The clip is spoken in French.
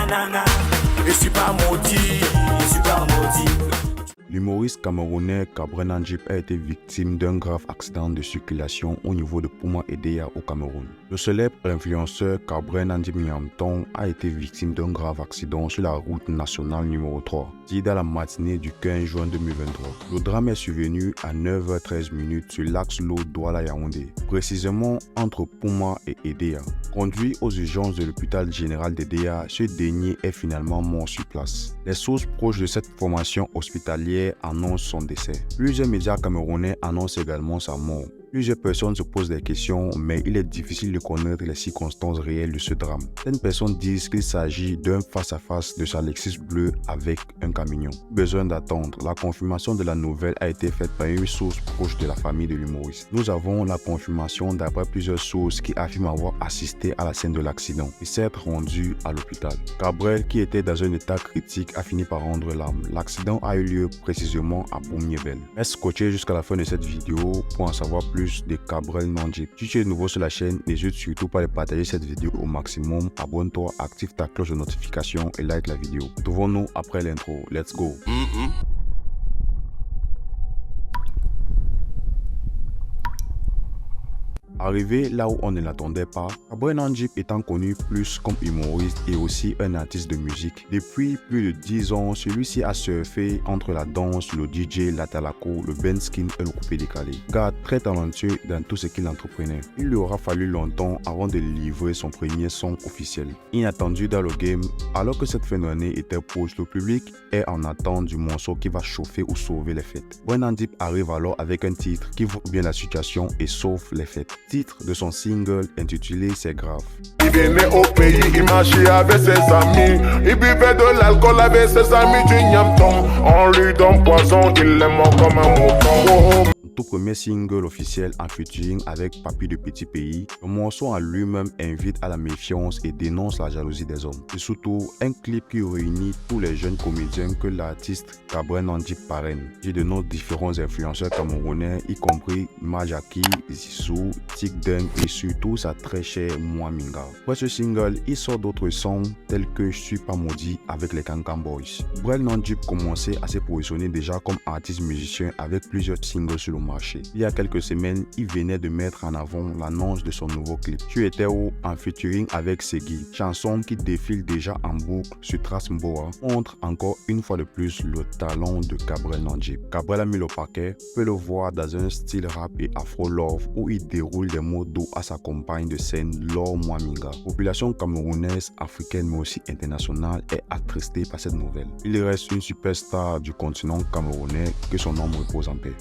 nanana. Je suis pas maudit, je suis pas maudit. L'humoriste camerounais Cabrel Nandjip a été victime d'un grave accident de circulation au niveau de Pouma Edea au Cameroun. Le célèbre influenceur Cabrel Nandjip Nyamton a été victime d'un grave accident sur la route nationale numéro 3, dit dans la matinée du 15 juin 2023. Le drame est survenu à 9h13 sur l'axe Lo Douala Yaoundé, précisément entre Pouma et Edea. Conduit aux urgences de l'hôpital général d'Edea, ce dernier est finalement mort sur place. Les sources proches de cette formation hospitalière annoncent son décès. Plusieurs médias camerounais annoncent également sa mort. Plusieurs personnes se posent des questions, mais il est difficile de connaître les circonstances réelles de ce drame. Certaines personnes disent qu'il s'agit d'un face-à-face de sa Lexus bleue avec un camion. Besoin d'attendre. La confirmation de la nouvelle a été faite par une source proche de la famille de l'humoriste. Nous avons la confirmation d'après plusieurs sources qui affirment avoir assisté à la scène de l'accident et s'être rendu à l'hôpital. Cabrel, qui était dans un état critique, a fini par rendre l'âme. L'accident a eu lieu précisément à Pomiével. Reste scotché jusqu'à la fin de cette vidéo pour en savoir plus de Cabrel Nandjip. Si tu es nouveau sur la chaîne, n'hésite surtout pas à partager cette vidéo au maximum. Abonne-toi, active ta cloche de notification et like la vidéo. Retrouvons-nous après l'intro. Let's go! Arrivé là où on ne l'attendait pas, Cabrel Nandjip étant connu plus comme humoriste et aussi un artiste de musique. Depuis plus de 10 ans, celui-ci a surfé entre la danse, le DJ, la talaco, le bandskin et le coupé décalé. Gars très talentueux dans tout ce qu'il entreprenait. Il lui aura fallu longtemps avant de livrer son premier son officiel. Inattendu dans le game, alors que cette fin d'année était proche, le public est en attente du morceau qui va chauffer ou sauver les fêtes. Cabrel Nandjip arrive alors avec un titre qui vaut bien la situation et sauve les fêtes. Titre de son single intitulé C'est grave. Il venait au pays, il marchait avec ses amis. Il buvait de l'alcool avec ses amis du Nyamton. On lui donne poison, il est mort comme un mouton. Tout premier single officiel en featuring avec Papy de Petit Pays, le morceau en lui-même invite à la méfiance et dénonce la jalousie des hommes. Et surtout, un clip qui réunit tous les jeunes comédiens que l'artiste Cabrel Nandjip parraine. J'ai de nos différents influenceurs camerounais, y compris Majaki, Zissou, Tikdeng et surtout sa très chère Moi Minga. Après ce single, il sort d'autres sons tels que Je suis pas maudit avec les Cancan Boys. Cabrel Nandjip commençait à se positionner déjà comme artiste musicien avec plusieurs singles sur le marché. Il y a quelques semaines, il venait de mettre en avant l'annonce de son nouveau clip. Tu étais où en featuring avec Segui, chanson qui défile déjà en boucle sur Trace Mboa, montre encore une fois de plus le talent de Cabrel Nandjip. Cabrel a mis le paquet, peut le voir dans un style rap et afro-love où il déroule des mots doux à sa compagne de scène Laure Mwaminga. Population camerounaise, africaine mais aussi internationale est attristée par cette nouvelle. Il reste une superstar du continent camerounais, que son nom repose en paix.